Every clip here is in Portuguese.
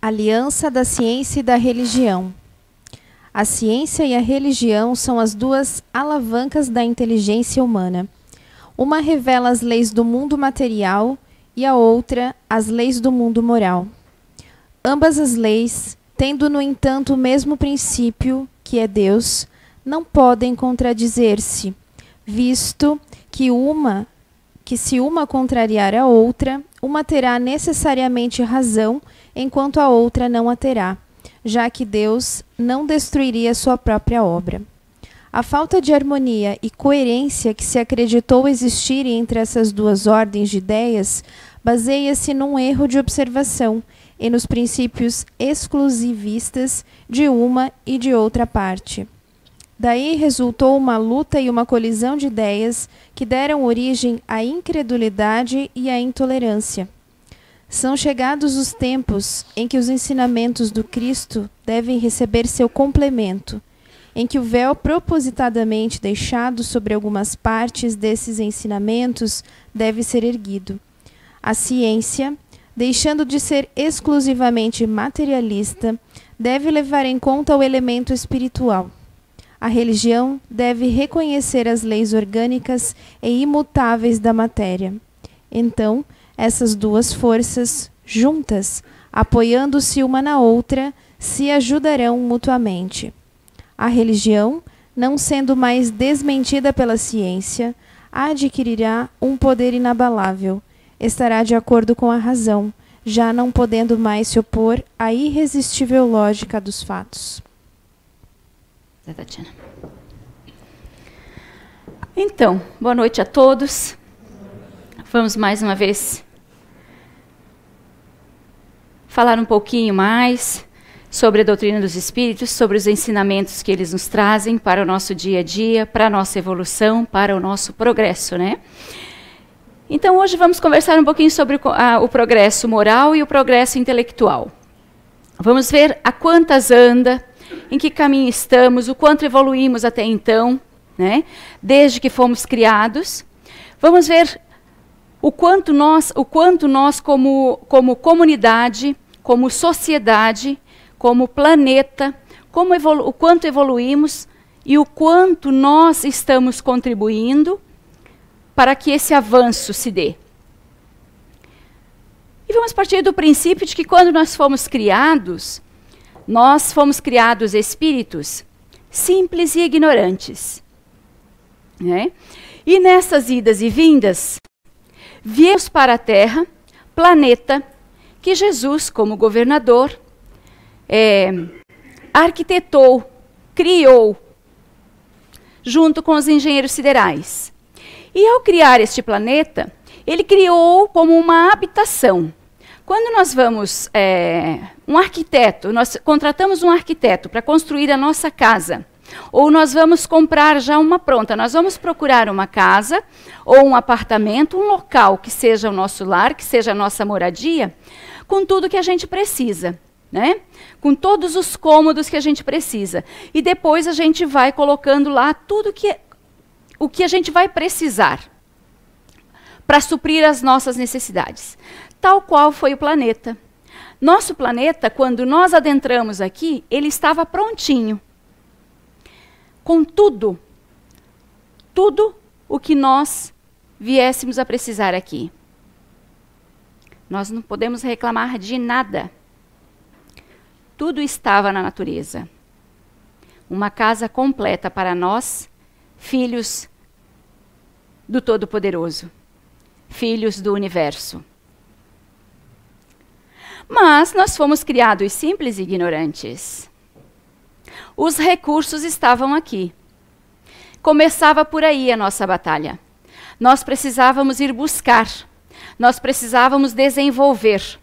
Aliança da ciência e da religião. A ciência e a religião são as duas alavancas da inteligência humana. Uma revela as leis do mundo material e a outra as leis do mundo moral. Ambas as leis, tendo no entanto o mesmo princípio, que é Deus, não podem contradizer-se, visto que se uma contrariar a outra, uma terá necessariamente razão, enquanto a outra não a terá, já que Deus não destruiria sua própria obra. A falta de harmonia e coerência que se acreditou existir entre essas duas ordens de ideias baseia-se num erro de observação e nos princípios exclusivistas de uma e de outra parte. Daí resultou uma luta e uma colisão de ideias que deram origem à incredulidade e à intolerância. São chegados os tempos em que os ensinamentos do Cristo devem receber seu complemento, em que o véu propositadamente deixado sobre algumas partes desses ensinamentos deve ser erguido. A ciência, deixando de ser exclusivamente materialista, deve levar em conta o elemento espiritual. A religião deve reconhecer as leis orgânicas e imutáveis da matéria. Então, essas duas forças, juntas, apoiando-se uma na outra, se ajudarão mutuamente. A religião, não sendo mais desmentida pela ciência, adquirirá um poder inabalável, estará de acordo com a razão, já não podendo mais se opor à irresistível lógica dos fatos. Então, boa noite a todos. Vamos mais uma vez falar um pouquinho mais sobre a doutrina dos espíritos, sobre os ensinamentos que eles nos trazem para o nosso dia a dia, para a nossa evolução, para o nosso progresso, né? Então, hoje vamos conversar um pouquinho sobre o progresso moral e o progresso intelectual. Vamos ver a quantas anda, em que caminho estamos, o quanto evoluímos até então, né? Desde que fomos criados. Vamos ver o quanto nós como comunidade, como sociedade, como planeta, o quanto evoluímos e o quanto nós estamos contribuindo para que esse avanço se dê. E vamos partir do princípio de que quando nós fomos criados espíritos simples e ignorantes, né? E nessas idas e vindas, viemos para a Terra, planeta, que Jesus, como governador, arquitetou, criou, junto com os engenheiros siderais. E ao criar este planeta, ele criou como uma habitação. Quando nós vamos, nós contratamos um arquiteto para construir a nossa casa, ou nós vamos comprar já uma pronta, nós vamos procurar uma casa, ou um apartamento, um local que seja o nosso lar, que seja a nossa moradia, com tudo que a gente precisa, né? Com todos os cômodos que a gente precisa. E depois a gente vai colocando lá o que a gente vai precisar para suprir as nossas necessidades. Tal qual foi o planeta. Nosso planeta, quando nós adentramos aqui, ele estava prontinho. Com tudo o que nós viéssemos a precisar aqui. Nós não podemos reclamar de nada. Tudo estava na natureza. Uma casa completa para nós, filhos do Todo-Poderoso, filhos do universo. Mas nós fomos criados simples e ignorantes. Os recursos estavam aqui. Começava por aí a nossa batalha. Nós precisávamos ir buscar. Nós precisávamos desenvolver.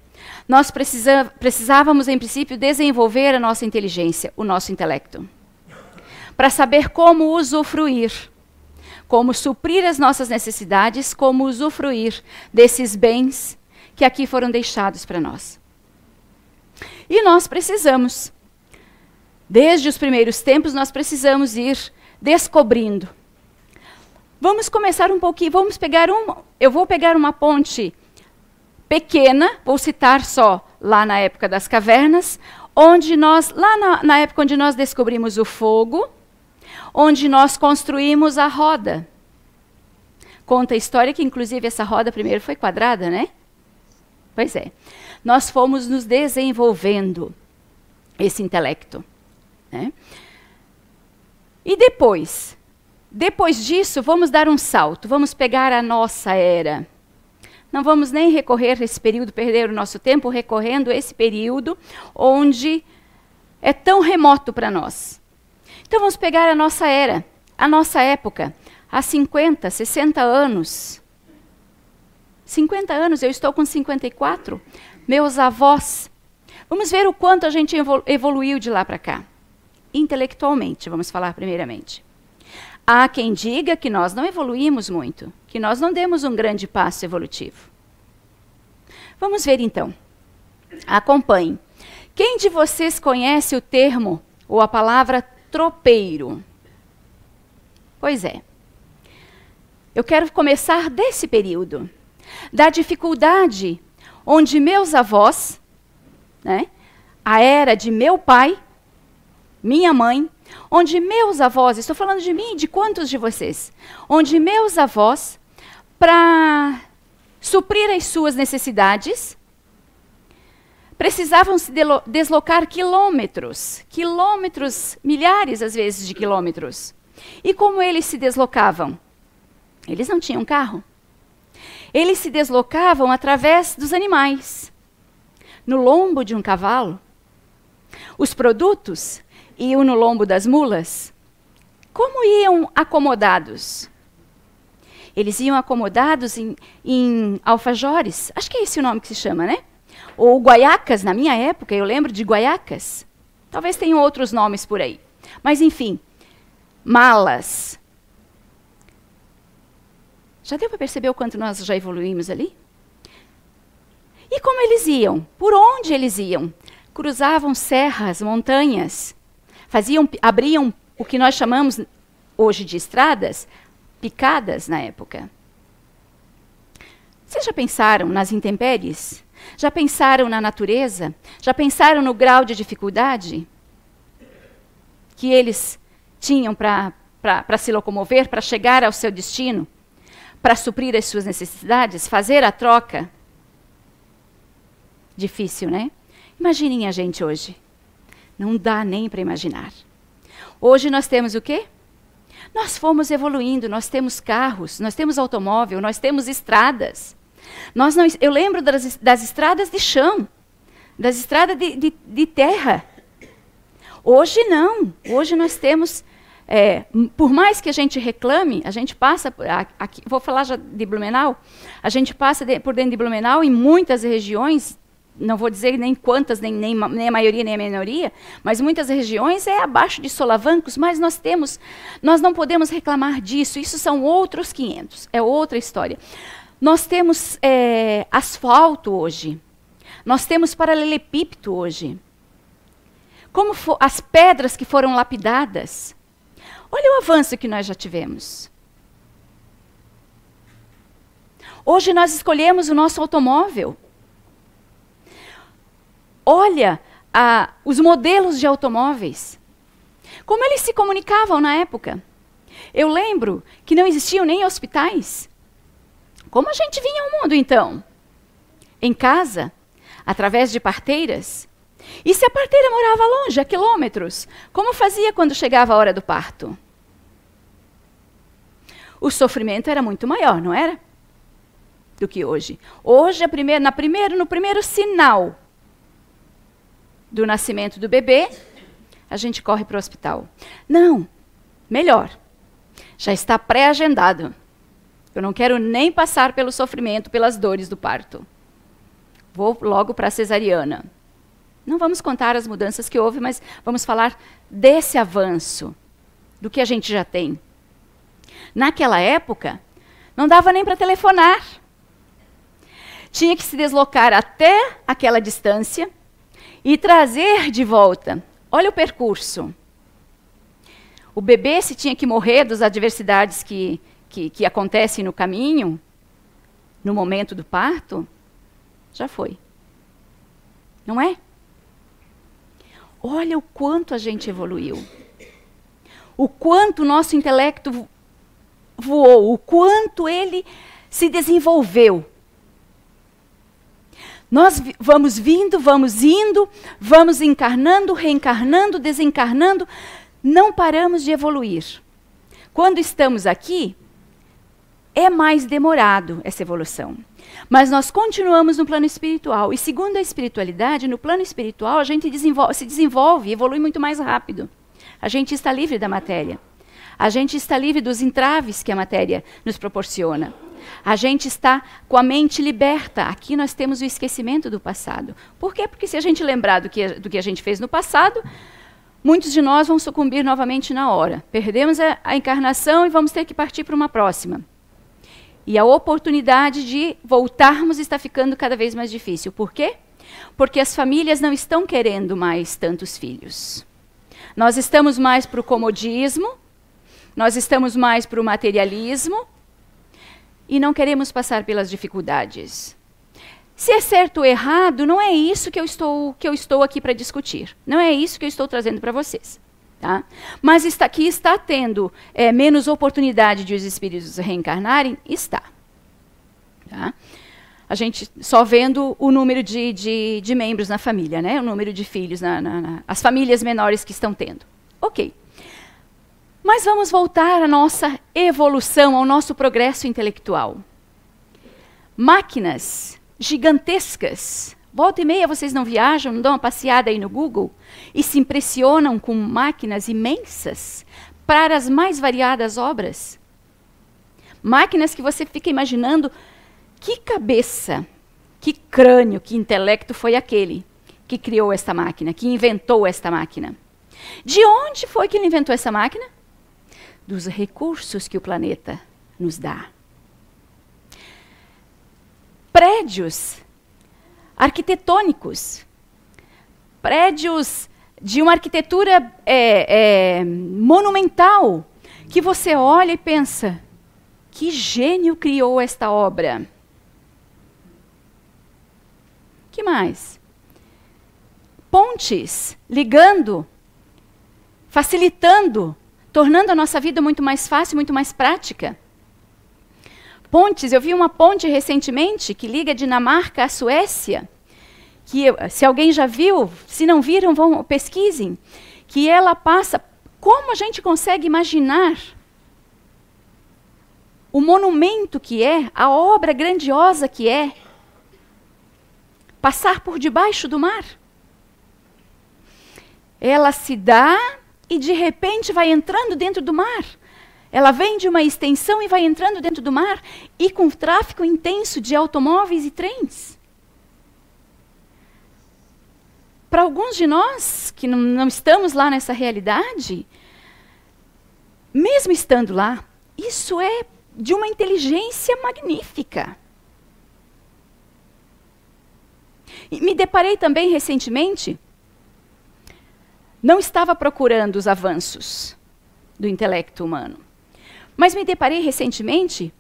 Nós precisávamos, em princípio, desenvolver a nossa inteligência, o nosso intelecto. Para saber como usufruir, como suprir as nossas necessidades, como usufruir desses bens que aqui foram deixados para nós. E nós precisamos, desde os primeiros tempos, nós precisamos ir descobrindo. Vamos começar um pouquinho, eu vou pegar uma ponte pequena, vou citar só lá na época das cavernas, onde nós, lá na época onde nós descobrimos o fogo, onde nós construímos a roda. Conta a história que, inclusive, essa roda primeiro foi quadrada, né? Pois é. Nós fomos nos desenvolvendo esse intelecto, né? E depois disso, vamos dar um salto, vamos pegar a nossa era. Não vamos nem recorrer a esse período, perder o nosso tempo recorrendo a esse período onde é tão remoto para nós. Então vamos pegar a nossa era, a nossa época, há 50, 60 anos. 50 anos, eu estou com 54. Meus avós. Vamos ver o quanto a gente evoluiu de lá para cá. Intelectualmente, vamos falar primeiramente. Há quem diga que nós não evoluímos muito, que nós não demos um grande passo evolutivo. Vamos ver então. Acompanhe. Quem de vocês conhece o termo ou a palavra tropeiro? Pois é. Eu quero começar desse período, da dificuldade onde meus avós, né, a era de meu pai, minha mãe, onde meus avós, estou falando de mim e de quantos de vocês, onde meus avós, para suprir as suas necessidades, precisavam se deslocar quilômetros, milhares às vezes de quilômetros. E como eles se deslocavam? Eles não tinham carro. Eles se deslocavam através dos animais, no lombo de um cavalo. Os produtos iam no lombo das mulas. Como iam acomodados? Eles iam acomodados em alfajores. Acho que é esse o nome que se chama, né? Ou guaiacas, na minha época, eu lembro de guaiacas. Talvez tenham outros nomes por aí. Mas, enfim, malas. Já deu para perceber o quanto nós já evoluímos ali? E como eles iam? Por onde eles iam? Cruzavam serras, montanhas. Abriam o que nós chamamos hoje de estradas, picadas na época. Vocês já pensaram nas intempéries? Já pensaram na natureza? Já pensaram no grau de dificuldade que eles tinham para se locomover, para chegar ao seu destino, para suprir as suas necessidades, fazer a troca? Difícil, né? Imaginem a gente hoje. Não dá nem para imaginar. Hoje nós temos o quê? Nós fomos evoluindo, nós temos carros, nós temos automóvel, nós temos estradas. Eu lembro das estradas de chão, das estradas de terra. Hoje não. Hoje nós temos, por mais que a gente reclame, a gente passa, aqui, vou falar já de Blumenau, a gente passa por dentro de Blumenau em muitas regiões, não vou dizer nem quantas, nem a maioria, nem a minoria, mas muitas regiões é abaixo de solavancos, mas nós não podemos reclamar disso, isso são outros 500, é outra história. Nós temos asfalto hoje, nós temos paralelepípedo hoje, como as pedras que foram lapidadas. Olha o avanço que nós já tivemos. Hoje nós escolhemos o nosso automóvel. Olha os modelos de automóveis. Como eles se comunicavam na época. Eu lembro que não existiam nem hospitais. Como a gente vinha ao mundo, então? Em casa, através de parteiras. E se a parteira morava longe, a quilômetros, como fazia quando chegava a hora do parto? O sofrimento era muito maior, não era? Do que hoje. Hoje, no primeiro sinal do nascimento do bebê, a gente corre para o hospital. Não, melhor. Já está pré-agendado. Eu não quero nem passar pelo sofrimento, pelas dores do parto. Vou logo para a cesariana. Não vamos contar as mudanças que houve, mas vamos falar desse avanço, do que a gente já tem. Naquela época, não dava nem para telefonar. Tinha que se deslocar até aquela distância e trazer de volta. Olha o percurso. O bebê, se tinha que morrer das adversidades que acontecem no caminho, no momento do parto, já foi. Não é? Olha o quanto a gente evoluiu. O quanto o nosso intelecto voou, o quanto ele se desenvolveu. Nós vamos vindo, vamos indo, vamos encarnando, reencarnando, desencarnando, não paramos de evoluir. Quando estamos aqui, é mais demorado essa evolução. Mas nós continuamos no plano espiritual. E segundo a espiritualidade, no plano espiritual, a gente se desenvolve, evolui muito mais rápido. A gente está livre da matéria. A gente está livre dos entraves que a matéria nos proporciona. A gente está com a mente liberta. Aqui nós temos o esquecimento do passado. Por quê? Porque se a gente lembrar do que a gente fez no passado, muitos de nós vão sucumbir novamente na hora. Perdemos a encarnação e vamos ter que partir para uma próxima. E a oportunidade de voltarmos está ficando cada vez mais difícil. Por quê? Porque as famílias não estão querendo mais tantos filhos. Nós estamos mais para o comodismo, nós estamos mais para o materialismo e não queremos passar pelas dificuldades. Se é certo ou errado, não é isso que eu estou aqui para discutir. Não é isso que eu estou trazendo para vocês. Tá? Mas aqui está tendo menos oportunidade de os espíritos reencarnarem? Está. Tá? A gente só vendo o número de membros na família, né? O número de filhos, as famílias menores que estão tendo. Ok. Mas vamos voltar à nossa evolução, ao nosso progresso intelectual. Máquinas gigantescas. Volta e meia vocês não viajam, não dão uma passeada aí no Google e se impressionam com máquinas imensas para as mais variadas obras? Máquinas que você fica imaginando que cabeça, que crânio, que intelecto foi aquele que criou esta máquina, que inventou esta máquina. De onde foi que ele inventou essa máquina? Dos recursos que o planeta nos dá. Prédios arquitetônicos, prédios de uma arquitetura monumental, que você olha e pensa, que gênio criou esta obra? Que mais? Pontes, ligando, facilitando, tornando a nossa vida muito mais fácil, muito mais prática. Pontes, eu vi uma ponte recentemente que liga a Dinamarca à Suécia, que se alguém já viu, se não viram, pesquisem, que ela passa, como a gente consegue imaginar o monumento que é, a obra grandiosa que é, passar por debaixo do mar? Ela se dá e de repente vai entrando dentro do mar. Ela vem de uma extensão e vai entrando dentro do mar, e com tráfego intenso de automóveis e trens. Para alguns de nós, que não estamos lá nessa realidade, mesmo estando lá, isso é de uma inteligência magnífica. E me deparei também recentemente, não estava procurando os avanços do intelecto humano, mas me deparei recentemente,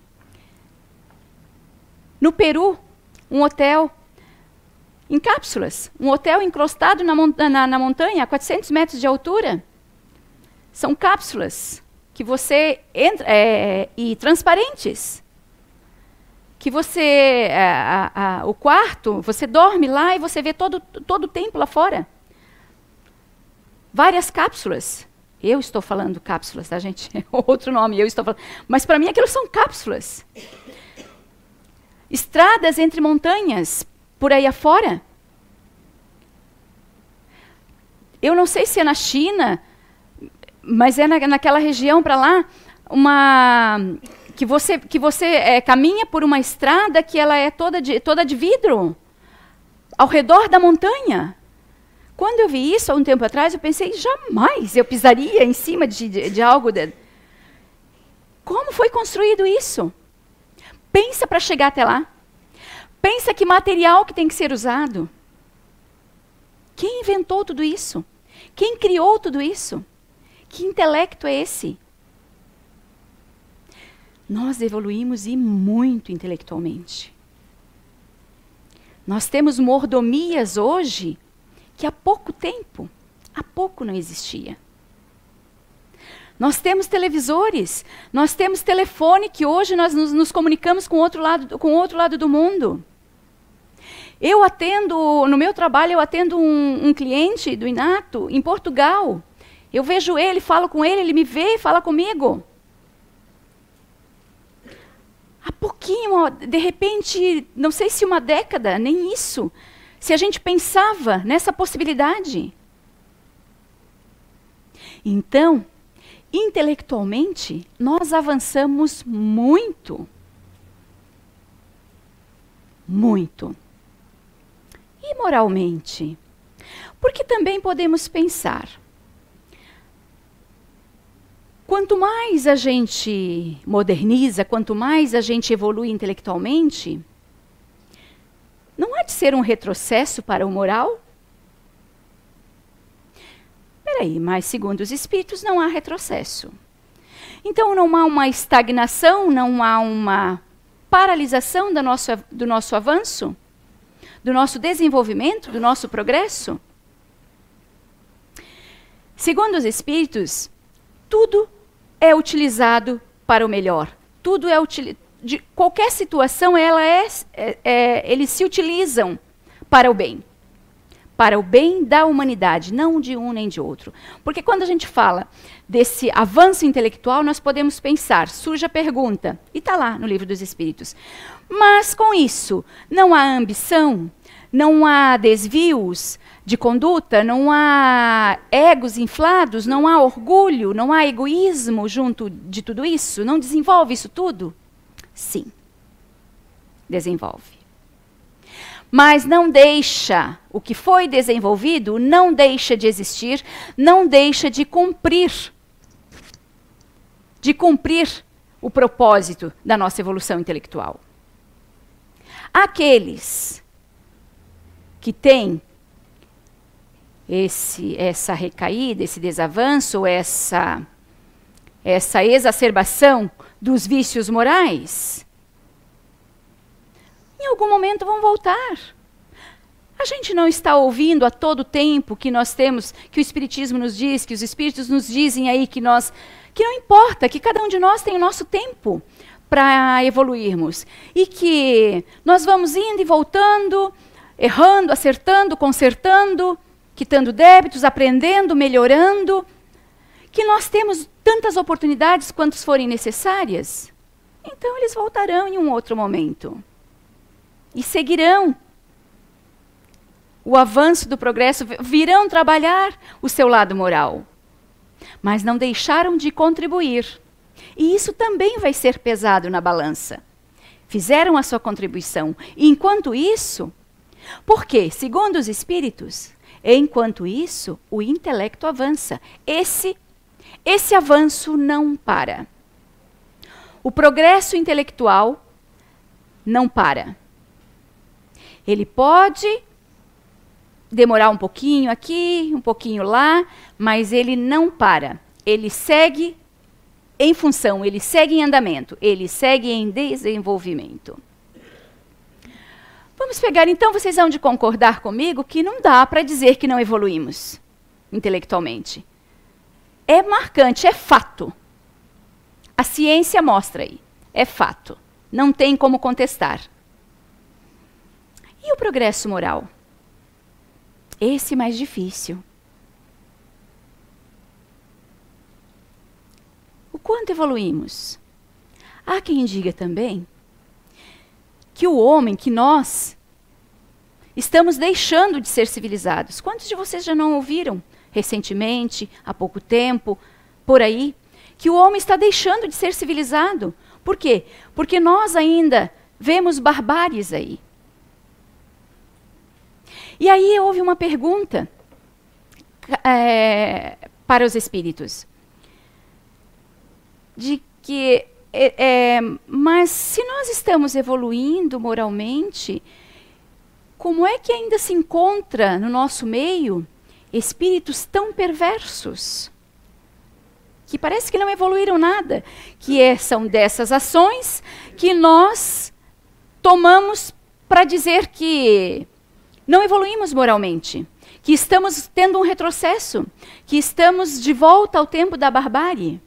no Peru, um hotel em cápsulas, um hotel encrostado na montanha, a 400 metros de altura. São cápsulas que você entra, e transparentes, que você, o quarto, você dorme lá e você vê todo o tempo lá fora. Várias cápsulas. Eu estou falando cápsulas, tá, gente? É outro nome, eu estou falando. Mas para mim aquilo são cápsulas. Estradas entre montanhas, por aí afora. Eu não sei se é na China, mas é naquela região para lá, que você caminha por uma estrada que ela é toda de vidro, ao redor da montanha. Quando eu vi isso há um tempo atrás, eu pensei, jamais eu pisaria em cima de algo. Como foi construído isso? Pensa para chegar até lá. Pensa que material que tem que ser usado. Quem inventou tudo isso? Quem criou tudo isso? Que intelecto é esse? Nós evoluímos e muito intelectualmente. Nós temos mordomias hoje que há pouco não existia. Nós temos televisores, nós temos telefone que hoje nós nos comunicamos com o outro lado do mundo. Eu atendo, no meu trabalho, eu atendo um cliente do Inato em Portugal. Eu vejo ele, falo com ele, ele me vê e fala comigo. Há pouquinho, de repente, não sei se uma década, nem isso, se a gente pensava nessa possibilidade. Então, intelectualmente, nós avançamos muito. Muito. E moralmente? Porque também podemos pensar, quanto mais a gente moderniza, quanto mais a gente evolui intelectualmente, não há de ser um retrocesso para o moral? Peraí, mas segundo os espíritos não há retrocesso. Então não há uma estagnação, não há uma paralisação do nosso avanço? Do nosso desenvolvimento, do nosso progresso? Segundo os espíritos, tudo é utilizado para o melhor. Tudo é de qualquer situação, eles se utilizam para o bem. Para o bem da humanidade, não de um nem de outro. Porque quando a gente fala desse avanço intelectual, nós podemos pensar, surge a pergunta, e está lá no Livro dos Espíritos, mas com isso, não há ambição, não há desvios de conduta, não há egos inflados, não há orgulho, não há egoísmo junto de tudo isso? Não desenvolve isso tudo? Sim, desenvolve. Mas não deixa, o que foi desenvolvido não deixa de existir, não deixa de cumprir o propósito da nossa evolução intelectual. Aqueles que têm essa recaída, esse desavanço, essa exacerbação dos vícios morais, em algum momento vão voltar. A gente não está ouvindo a todo tempo que nós temos, que o Espiritismo nos diz, que os Espíritos nos dizem aí que não importa, que cada um de nós tem o nosso tempo para evoluirmos. E que nós vamos indo e voltando, errando, acertando, consertando, quitando débitos, aprendendo, melhorando, que nós temos tantas oportunidades quantas forem necessárias. Então eles voltarão em um outro momento. E seguirão o avanço do progresso, virão trabalhar o seu lado moral. Mas não deixaram de contribuir. E isso também vai ser pesado na balança. Fizeram a sua contribuição. E enquanto isso, porque, segundo os espíritos, enquanto isso, o intelecto avança. Esse avanço não para. O progresso intelectual não para. Ele pode demorar um pouquinho aqui, um pouquinho lá, mas ele não para. Ele segue em função, ele segue em andamento, ele segue em desenvolvimento. Vamos pegar, então, vocês vão de concordar comigo que não dá para dizer que não evoluímos intelectualmente. É marcante, é fato. A ciência mostra aí, é fato. Não tem como contestar. E o progresso moral? Esse mais difícil. O quanto evoluímos? Há quem diga também que o homem, que nós, estamos deixando de ser civilizados. Quantos de vocês já não ouviram recentemente, há pouco tempo, por aí, que o homem está deixando de ser civilizado? Por quê? Porque nós ainda vemos barbáries aí. E aí houve uma pergunta para os espíritos. De que, mas se nós estamos evoluindo moralmente, como é que ainda se encontra no nosso meio espíritos tão perversos? Que parece que não evoluíram nada. Que são dessas ações que nós tomamos para dizer que não evoluímos moralmente, que estamos tendo um retrocesso, que estamos de volta ao tempo da barbárie.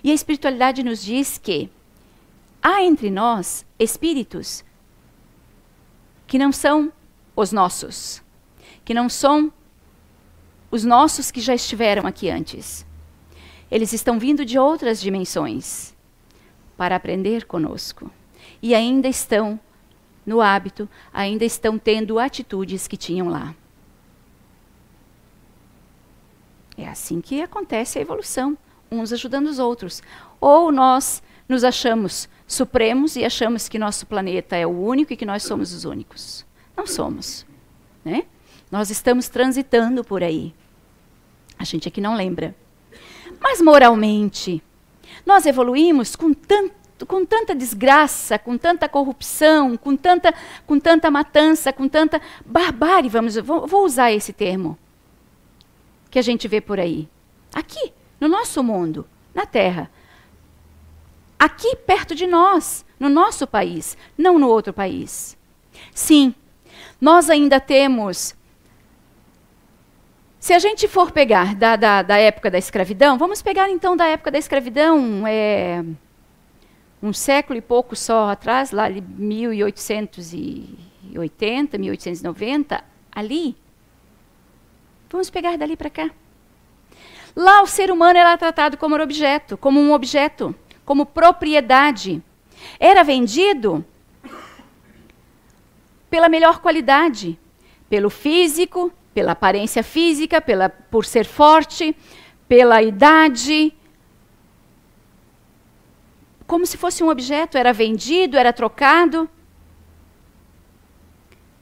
E a espiritualidade nos diz que há entre nós espíritos que não são os nossos, que não são os nossos que já estiveram aqui antes. Eles estão vindo de outras dimensões para aprender conosco. E ainda estão no hábito, ainda estão tendo atitudes que tinham lá. É assim que acontece a evolução, uns ajudando os outros. Ou nós nos achamos supremos e achamos que nosso planeta é o único e que nós somos os únicos. Não somos, né? Nós estamos transitando por aí. A gente aqui não lembra. Mas moralmente, nós evoluímos com tanta desgraça, com tanta corrupção, com tanta matança, com tanta barbárie, vou usar esse termo, que a gente vê por aí. Aqui, no nosso mundo, na Terra. Aqui perto de nós, no nosso país, não no outro país. Sim, nós ainda temos... Se a gente for pegar da época da escravidão, vamos pegar então da época da escravidão, um século e pouco só atrás, lá de 1880, 1890, ali. Vamos pegar dali para cá. Lá o ser humano era tratado como objeto, como propriedade. Era vendido pela melhor qualidade, pelo físico, pela aparência física, por ser forte, pela idade. Como se fosse um objeto, era vendido, era trocado.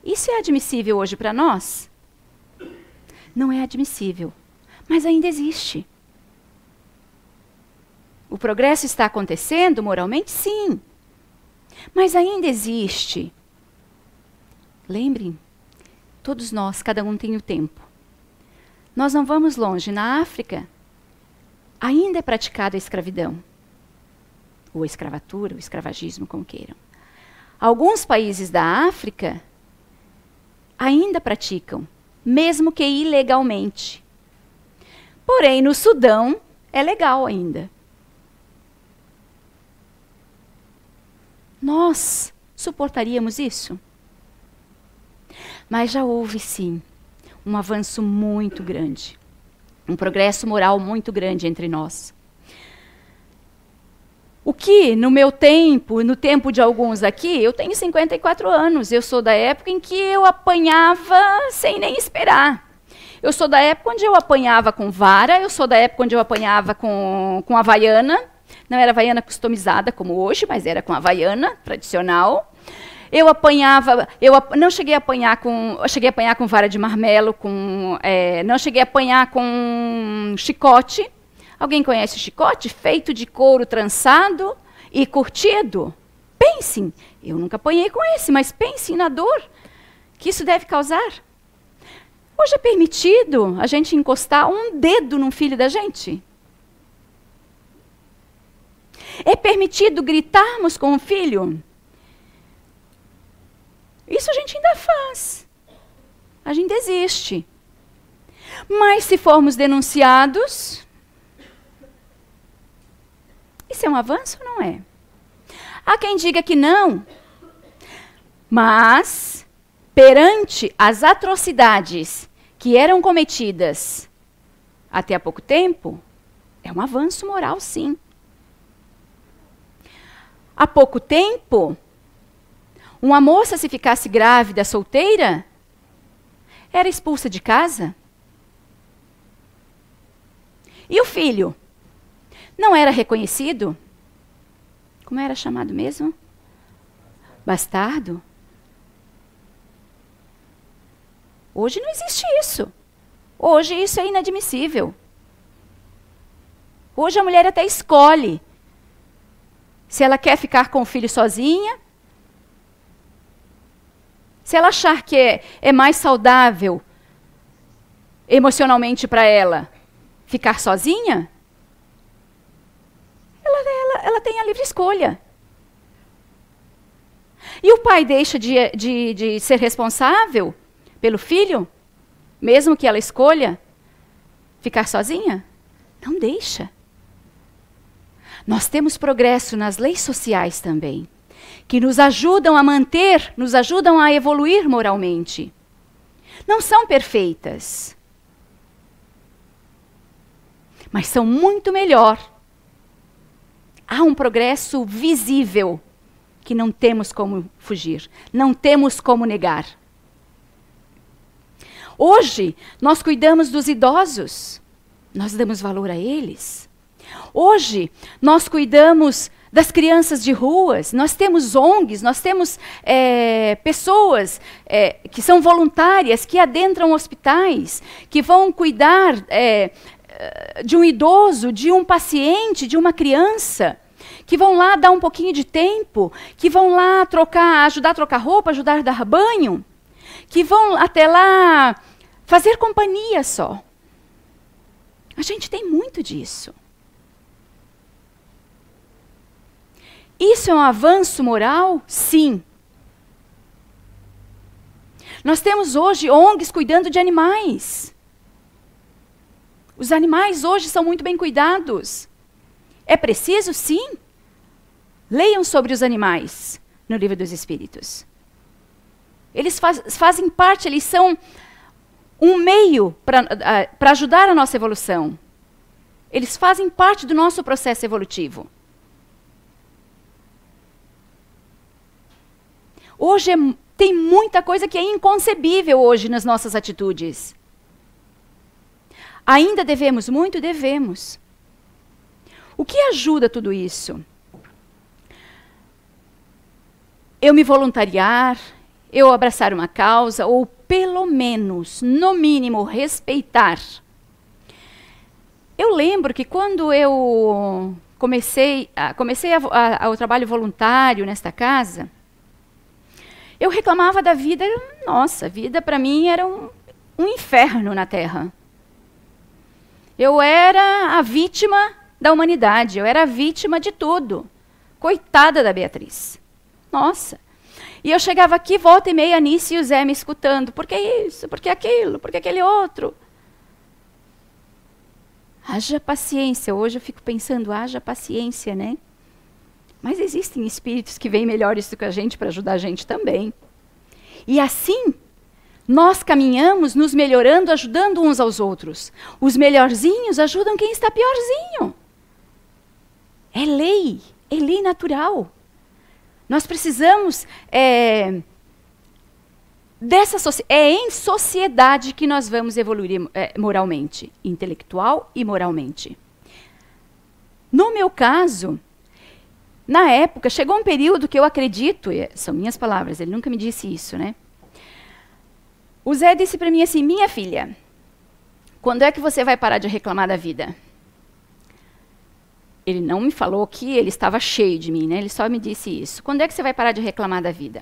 Isso é admissível hoje para nós? Não é admissível, mas ainda existe. O progresso está acontecendo moralmente? Sim, mas ainda existe. Lembrem, todos nós, cada um tem o tempo. Nós não vamos longe. Na África, ainda é praticada a escravidão. Ou a escravatura, o escravagismo, como queiram. Alguns países da África ainda praticam, mesmo que ilegalmente. Porém, no Sudão, é legal ainda. Nós suportaríamos isso? Mas já houve, sim, um avanço muito grande. Um progresso moral muito grande entre nós. O que, no meu tempo, no tempo de alguns aqui, eu tenho 54 anos, eu sou da época em que eu apanhava sem nem esperar. Eu sou da época onde eu apanhava com vara, eu sou da época onde eu apanhava com havaiana. Não era havaiana customizada como hoje, mas era com havaiana tradicional. Eu apanhava, não cheguei a apanhar com, eu cheguei a apanhar com vara de marmelo, não cheguei a apanhar com chicote. Alguém conhece o chicote? Feito de couro trançado e curtido? Pensem, eu nunca apanhei com esse, mas pensem na dor que isso deve causar. Hoje é permitido a gente encostar um dedo num filho da gente? É permitido gritarmos com o filho? Isso a gente ainda faz. A gente existe. Mas se formos denunciados, isso é um avanço ou não é? Há quem diga que não. Mas, perante as atrocidades que eram cometidas até há pouco tempo, é um avanço moral, sim. Há pouco tempo, uma moça, se ficasse grávida, solteira, era expulsa de casa. E o filho? Não era reconhecido? Como era chamado mesmo? Bastardo? Hoje não existe isso. Hoje isso é inadmissível. Hoje a mulher até escolhe se ela quer ficar com o filho sozinha, se ela achar que é mais saudável emocionalmente para ela ficar sozinha, ela tem a livre escolha. E o pai deixa de ser responsável pelo filho, mesmo que ela escolha ficar sozinha? Não deixa. Nós temos progresso nas leis sociais também, que nos ajudam a manter, nos ajudam a evoluir moralmente. Não são perfeitas, mas são muito melhor. Há um progresso visível que não temos como fugir, não temos como negar. Hoje, nós cuidamos dos idosos, nós damos valor a eles. Hoje, nós cuidamos das crianças de ruas, nós temos ONGs, nós temos pessoas que são voluntárias, que adentram hospitais, que vão cuidar de um idoso, de um paciente, de uma criança, que vão lá dar um pouquinho de tempo, que vão lá ajudar a trocar roupa, ajudar a dar banho, que vão até lá fazer companhia só. A gente tem muito disso. Isso é um avanço moral? Sim. Nós temos hoje ONGs cuidando de animais. Os animais hoje são muito bem cuidados. É preciso? Sim. Leiam sobre os animais no Livro dos Espíritos. Eles fazem parte, eles são um meio para ajudar a nossa evolução. Eles fazem parte do nosso processo evolutivo. Hoje tem muita coisa que é inconcebível hoje nas nossas atitudes. Ainda devemos muito? Devemos. O que ajuda tudo isso? Eu me voluntariar, eu abraçar uma causa, ou pelo menos, no mínimo, respeitar. Eu lembro que quando eu comecei o trabalho voluntário nesta casa, eu reclamava da vida. Nossa, a vida para mim era um inferno na Terra. Eu era a vítima da humanidade, eu era a vítima de tudo. Coitada da Beatriz. Nossa. E eu chegava aqui, volta e meia, a Anice e o Zé me escutando. Por que isso? Por que aquilo? Por que aquele outro? Haja paciência. Hoje eu fico pensando, haja paciência, né? Mas existem espíritos que veem melhores do que a gente para ajudar a gente também. E assim, nós caminhamos nos melhorando, ajudando uns aos outros. Os melhorzinhos ajudam quem está piorzinho. É lei natural. Nós precisamos é em sociedade que nós vamos evoluir moralmente, intelectual e moralmente. No meu caso, na época, chegou um período que eu acredito, são minhas palavras, ele nunca me disse isso, né? O Zé disse para mim assim, minha filha, quando é que você vai parar de reclamar da vida? Ele não me falou que ele estava cheio de mim, né? Ele só me disse isso. Quando é que você vai parar de reclamar da vida?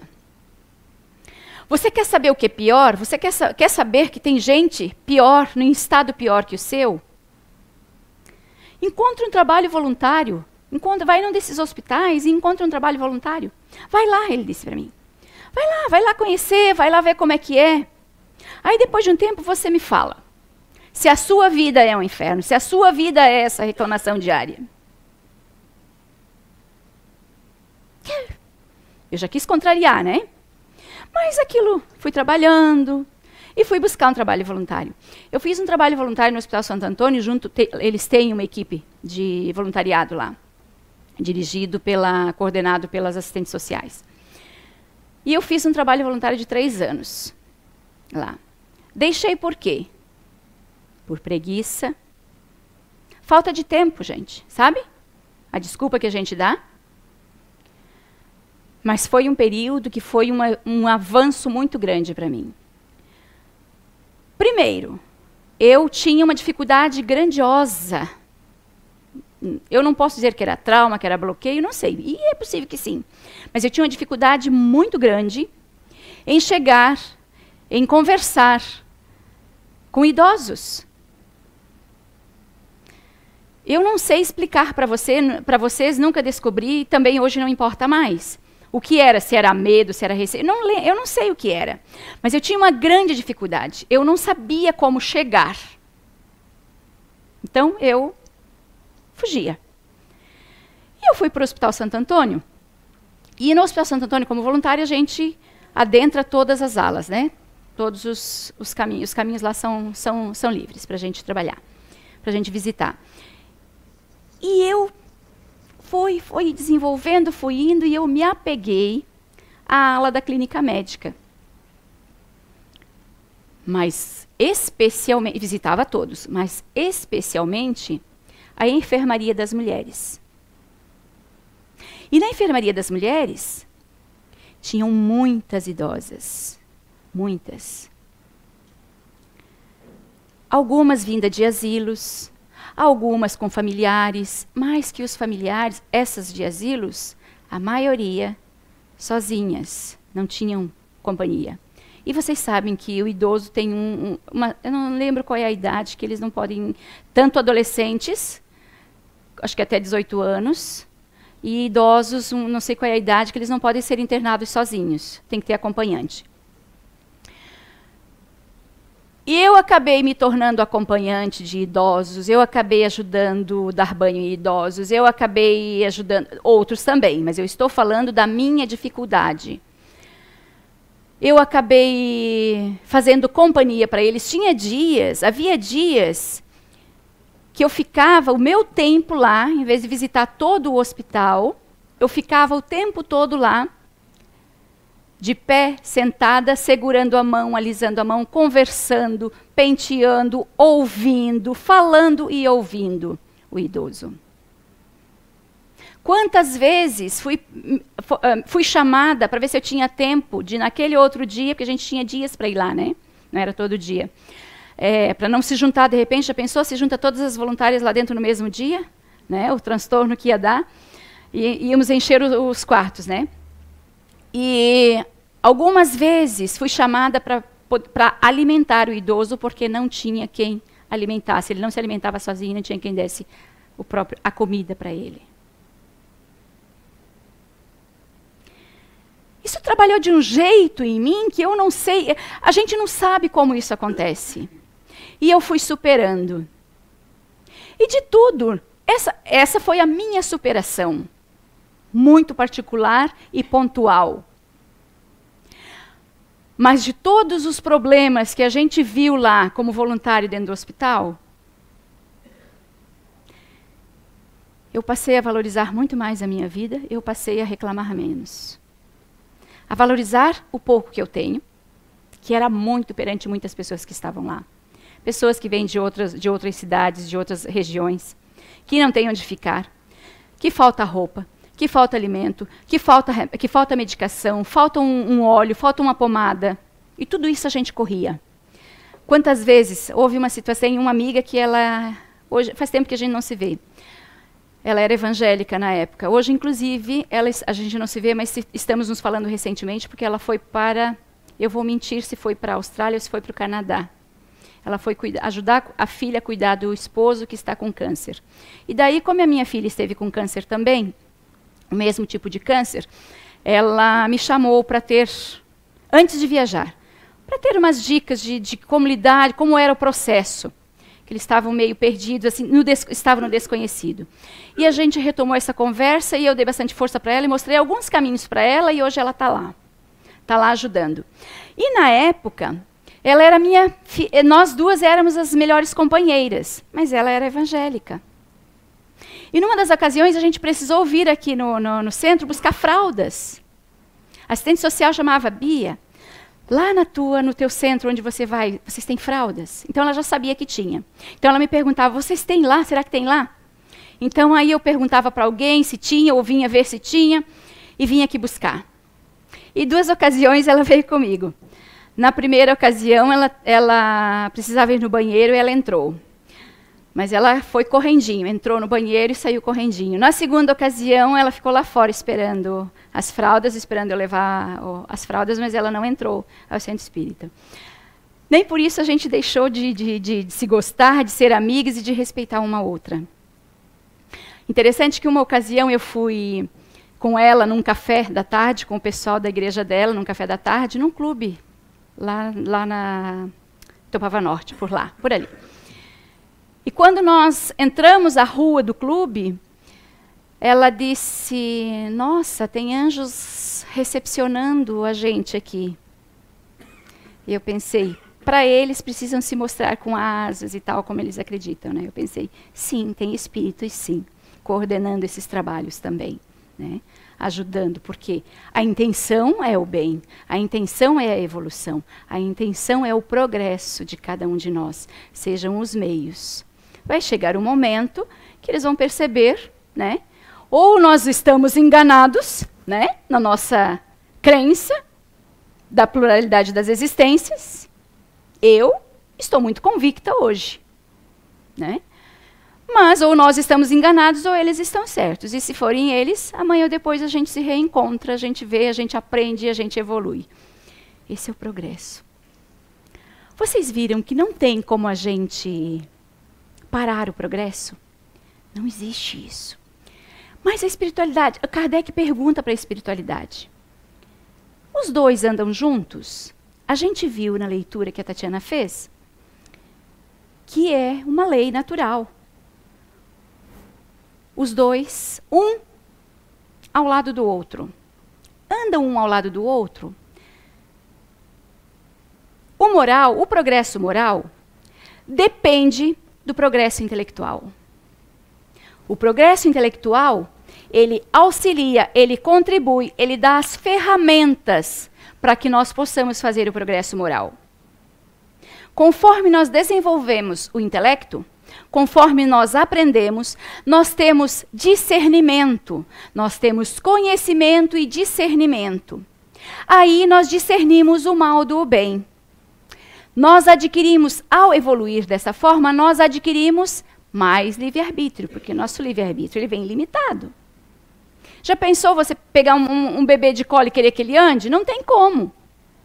Você quer saber o que é pior? Você quer saber que tem gente pior, num estado pior que o seu? Encontre um trabalho voluntário. Vai num desses hospitais e encontre um trabalho voluntário. Vai lá, ele disse para mim. Vai lá conhecer, vai lá ver como é que é. Aí depois de um tempo você me fala. Se a sua vida é um inferno, se a sua vida é essa reclamação diária. Eu já quis contrariar, né? Mas aquilo, fui trabalhando e fui buscar um trabalho voluntário. Eu fiz um trabalho voluntário no Hospital Santo Antônio, eles têm uma equipe de voluntariado lá, coordenado pelas assistentes sociais. E eu fiz um trabalho voluntário de 3 anos lá. Deixei por quê? Por preguiça. Falta de tempo, gente, sabe? A desculpa que a gente dá. Mas foi um período que foi um avanço muito grande para mim. Primeiro, eu tinha uma dificuldade grandiosa. Eu não posso dizer que era trauma, que era bloqueio, não sei. E é possível que sim. Mas eu tinha uma dificuldade muito grande em chegar, em conversar com idosos. Eu não sei explicar para vocês, nunca descobri, e também hoje não importa mais. O que era? Se era medo, se era receio? Eu não sei o que era. Mas eu tinha uma grande dificuldade. Eu não sabia como chegar. Então, eu fugia. E eu fui para o Hospital Santo Antônio. E no Hospital Santo Antônio, como voluntária, a gente adentra todas as alas, né? Todos os caminhos. Os caminhos lá são livres para a gente trabalhar, para a gente visitar. E eu fui desenvolvendo, fui indo, e eu me apeguei à ala da clínica médica. Mas especialmente, visitava todos, mas especialmente a enfermaria das mulheres. E na enfermaria das mulheres, tinham muitas idosas. Muitas. Algumas vindas de asilos, algumas com familiares, mais que os familiares, essas de asilos, a maioria sozinhas, não tinham companhia. E vocês sabem que o idoso tem eu não lembro qual é a idade, que eles não podem, tanto adolescentes, acho que até 18 anos, e idosos, não sei qual é a idade, que eles não podem ser internados sozinhos, tem que ter acompanhante. E eu acabei me tornando acompanhante de idosos, eu acabei ajudando a dar banho em idosos, eu acabei ajudando outros também, mas eu estou falando da minha dificuldade. Eu acabei fazendo companhia para eles. Havia dias que eu ficava o meu tempo lá, em vez de visitar todo o hospital, eu ficava o tempo todo lá, de pé, sentada, segurando a mão, alisando a mão, conversando, penteando, ouvindo, falando e ouvindo o idoso. Quantas vezes fui chamada para ver se eu tinha tempo de, naquele outro dia, porque a gente tinha dias para ir lá, né? Não era todo dia. Para não se juntar, de repente, já pensou, se junta todas as voluntárias lá dentro no mesmo dia? Né? O transtorno que ia dar. E íamos encher os quartos, né? E algumas vezes fui chamada para alimentar o idoso, porque não tinha quem alimentasse. Ele não se alimentava sozinho, não tinha quem desse a comida para ele. Isso trabalhou de um jeito em mim que eu não sei, a gente não sabe como isso acontece. E eu fui superando. E de tudo, essa foi a minha superação. Muito particular e pontual. Mas de todos os problemas que a gente viu lá como voluntário dentro do hospital, eu passei a valorizar muito mais a minha vida, eu passei a reclamar menos. A valorizar o pouco que eu tenho, que era muito perante muitas pessoas que estavam lá. Pessoas que vêm de outras cidades, de outras regiões, que não têm onde ficar, que falta roupa, que falta alimento, que falta medicação, falta um óleo, falta uma pomada. E tudo isso a gente corria. Quantas vezes houve uma situação, uma amiga que hoje faz tempo que a gente não se vê. Ela era evangélica na época. Hoje, inclusive, a gente não se vê, mas estamos nos falando recentemente, porque ela foi eu vou mentir se foi para a Austrália ou se foi para o Canadá. Ela foi ajudar a filha a cuidar do esposo que está com câncer. E daí, como a minha filha esteve com câncer também, o mesmo tipo de câncer, ela me chamou para antes de viajar, para ter umas dicas de como lidar, como era o processo. Que eles estavam meio perdidos, assim, estavam no desconhecido. E a gente retomou essa conversa e eu dei bastante força para ela e mostrei alguns caminhos para ela e hoje ela está lá ajudando. E na época, ela era nós duas éramos as melhores companheiras, mas ela era evangélica. E numa das ocasiões a gente precisou vir aqui no centro buscar fraldas. A assistente social chamava Bia. Lá no teu centro onde você vai, vocês têm fraldas? Então ela já sabia que tinha. Então ela me perguntava, vocês têm lá? Será que tem lá? Então aí eu perguntava para alguém se tinha, ou vinha ver se tinha, e vinha aqui buscar. E 2 ocasiões ela veio comigo. Na primeira ocasião ela precisava ir no banheiro e ela entrou. Mas ela foi correndinho, entrou no banheiro e saiu correndinho. Na segunda ocasião, ela ficou lá fora esperando as fraldas, esperando eu levar as fraldas, mas ela não entrou ao centro espírita. Nem por isso a gente deixou de se gostar, de ser amigas e de respeitar uma outra. Interessante que uma ocasião eu fui com ela num café da tarde, com o pessoal da igreja dela, num café da tarde, num clube, lá na Topava Norte, por ali. E quando nós entramos a rua do clube, ela disse, nossa, tem anjos recepcionando a gente aqui. E eu pensei, para eles precisam se mostrar com asas e tal, como eles acreditam, né? Eu pensei, sim, tem espíritos, sim, coordenando esses trabalhos também, né? Ajudando, porque a intenção é o bem, a intenção é a evolução, a intenção é o progresso de cada um de nós, sejam os meios. Vai chegar um momento que eles vão perceber, né? Ou nós estamos enganados, né? Na nossa crença da pluralidade das existências. Eu estou muito convicta hoje, né? Mas ou nós estamos enganados ou eles estão certos. E se forem eles, amanhã ou depois a gente se reencontra, a gente vê, a gente aprende e a gente evolui. Esse é o progresso. Vocês viram que não tem como a gente parar o progresso? Não existe isso. Mas a espiritualidade, Kardec pergunta para a espiritualidade. Os dois andam juntos? A gente viu na leitura que a Tatiana fez que é uma lei natural. Os dois, um ao lado do outro. Andam um ao lado do outro. O progresso moral, depende do progresso intelectual. O progresso intelectual, ele auxilia, ele contribui, ele dá as ferramentas para que nós possamos fazer o progresso moral. Conforme nós desenvolvemos o intelecto, conforme nós aprendemos, nós temos discernimento, nós temos conhecimento e discernimento. Aí nós discernimos o mal do bem. Nós adquirimos, ao evoluir dessa forma, nós adquirimos mais livre-arbítrio, porque nosso livre-arbítrio ele vem limitado. Já pensou você pegar um bebê de colo e querer que ele ande? Não tem como.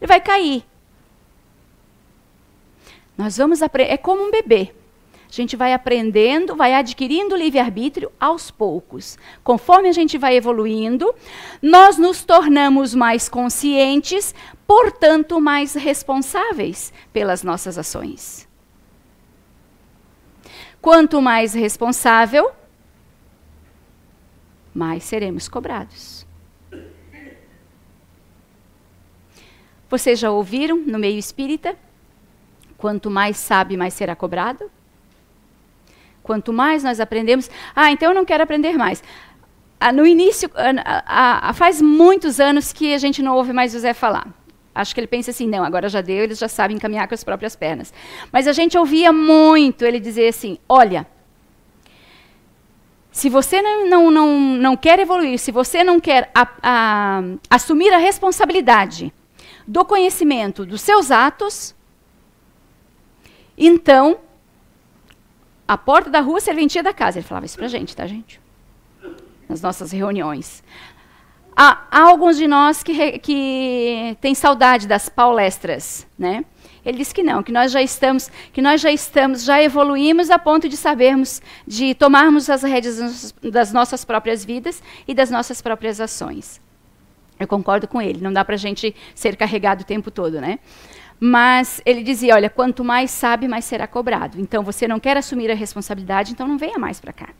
Ele vai cair. Nós vamos aprender, é como um bebê. A gente vai aprendendo, vai adquirindo livre-arbítrio aos poucos. Conforme a gente vai evoluindo, nós nos tornamos mais conscientes, portanto, mais responsáveis pelas nossas ações. Quanto mais responsável, mais seremos cobrados. Vocês já ouviram no meio espírita? Quanto mais sabe, mais será cobrado? Quanto mais nós aprendemos... então eu não quero aprender mais. No início, faz muitos anos que a gente não ouve mais José falar. Acho que ele pensa assim, não, agora já deu, eles já sabem caminhar com as próprias pernas. Mas a gente ouvia muito ele dizer assim, olha, se você não quer evoluir, se você não quer assumir a responsabilidade do conhecimento dos seus atos, então, a porta da rua, serventia da casa. Ele falava isso pra gente, tá, gente? Nas nossas reuniões. Há alguns de nós que têm saudade das palestras, né? Ele disse que não, que nós já evoluímos a ponto de sabermos, de tomarmos as rédeas das nossas próprias vidas e das nossas próprias ações. Eu concordo com ele, não dá pra gente ser carregado o tempo todo, né? Mas ele dizia, olha, quanto mais sabe, mais será cobrado. Então, você não quer assumir a responsabilidade, então não venha mais para cá.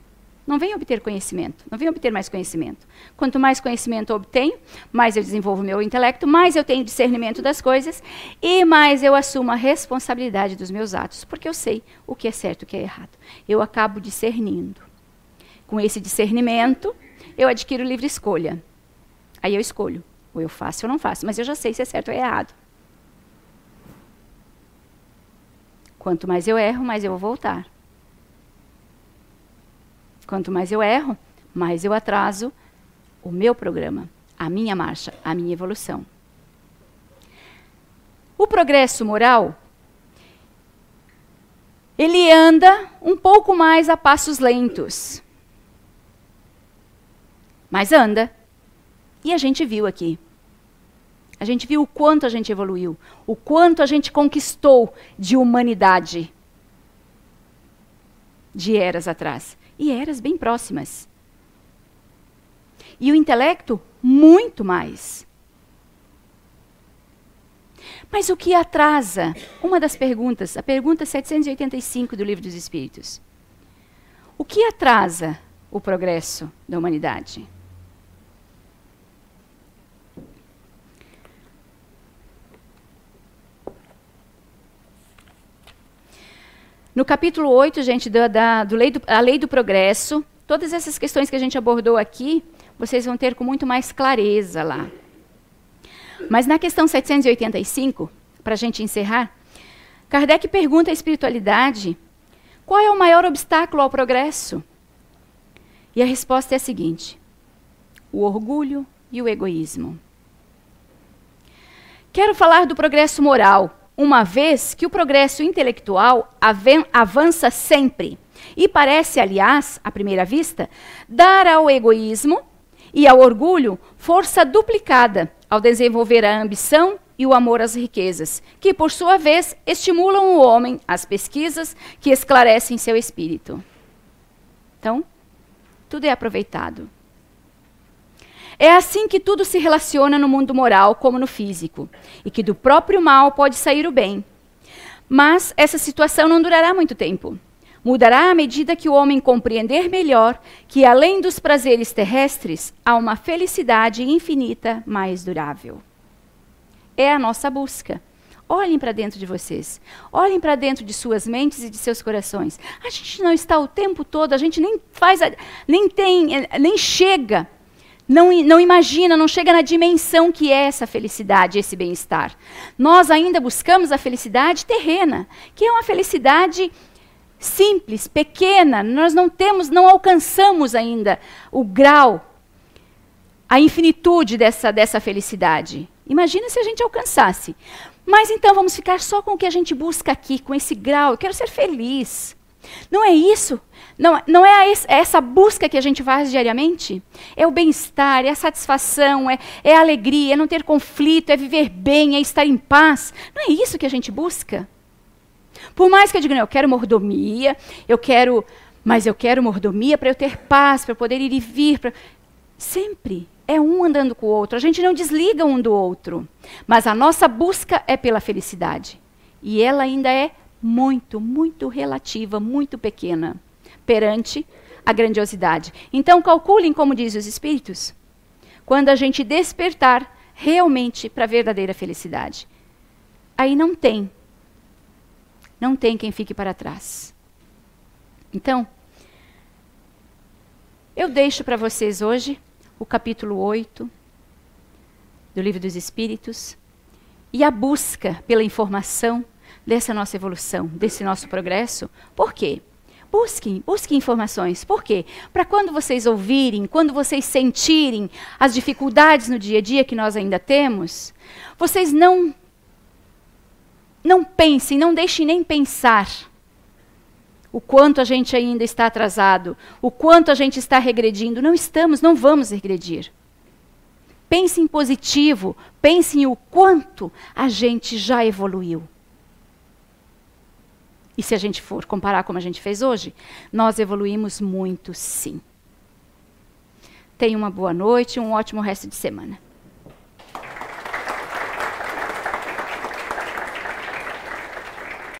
Não venha obter conhecimento, não venha obter mais conhecimento. Quanto mais conhecimento eu obtenho, mais eu desenvolvo o meu intelecto, mais eu tenho discernimento das coisas e mais eu assumo a responsabilidade dos meus atos, porque eu sei o que é certo e o que é errado. Eu acabo discernindo. Com esse discernimento, eu adquiro livre escolha. Aí eu escolho, ou eu faço ou não faço, mas eu já sei se é certo ou é errado. Quanto mais eu erro, mais eu vou voltar. Quanto mais eu erro, mais eu atraso o meu programa, a minha marcha, a minha evolução. O progresso moral, ele anda um pouco mais a passos lentos. Mas anda. E a gente viu aqui. A gente viu o quanto a gente evoluiu, o quanto a gente conquistou de humanidade de eras atrás. E eras bem próximas. E o intelecto, muito mais. Mas o que atrasa? Uma das perguntas, a pergunta 785 do Livro dos Espíritos. O que atrasa o progresso da humanidade? No capítulo 8, gente, a lei do progresso, todas essas questões que a gente abordou aqui, vocês vão ter com muito mais clareza lá. Mas na questão 785, para a gente encerrar, Kardec pergunta à espiritualidade qual é o maior obstáculo ao progresso? E a resposta é a seguinte: o orgulho e o egoísmo. Quero falar do progresso moral, uma vez que o progresso intelectual avança sempre e parece, aliás, à primeira vista, dar ao egoísmo e ao orgulho força duplicada ao desenvolver a ambição e o amor às riquezas, que, por sua vez, estimulam o homem às pesquisas que esclarecem seu espírito. Então, tudo é aproveitado. É assim que tudo se relaciona no mundo moral como no físico, e que do próprio mal pode sair o bem. Mas essa situação não durará muito tempo. Mudará à medida que o homem compreender melhor que, além dos prazeres terrestres, há uma felicidade infinita mais durável. É a nossa busca. Olhem para dentro de vocês. Olhem para dentro de suas mentes e de seus corações. A gente não está o tempo todo, a gente nem faz, nem chega, não imagina, não chega na dimensão que é essa felicidade, esse bem-estar. Nós ainda buscamos a felicidade terrena, que é uma felicidade simples, pequena. Nós não alcançamos ainda o grau, a infinitude dessa felicidade. Imagina se a gente alcançasse. Mas então vamos ficar só com o que a gente busca aqui, com esse grau. Eu quero ser feliz. Não é isso? Não é essa busca que a gente faz diariamente? É o bem-estar, é a satisfação, é a alegria, é não ter conflito, é viver bem, é estar em paz. Não é isso que a gente busca? Por mais que eu diga, não, eu quero mordomia, mas eu quero mordomia para eu ter paz, para eu poder ir e vir. Sempre é um andando com o outro. A gente não desliga um do outro. Mas a nossa busca é pela felicidade. E ela ainda é muito, muito relativa, muito pequena perante a grandiosidade. Então calculem, como dizem os espíritos, quando a gente despertar realmente para a verdadeira felicidade. Aí não tem quem fique para trás. Então, eu deixo para vocês hoje o capítulo 8 do Livro dos Espíritos e a busca pela informação dessa nossa evolução, desse nosso progresso. Por quê? Busquem informações. Por quê? Para quando vocês ouvirem, quando vocês sentirem as dificuldades no dia a dia que nós ainda temos, vocês não pensem, não deixem nem pensar o quanto a gente ainda está atrasado, o quanto a gente está regredindo. Não vamos regredir. Pensem positivo, pensem o quanto a gente já evoluiu. E se a gente for comparar como a gente fez hoje, nós evoluímos muito, sim. Tenham uma boa noite e um ótimo resto de semana.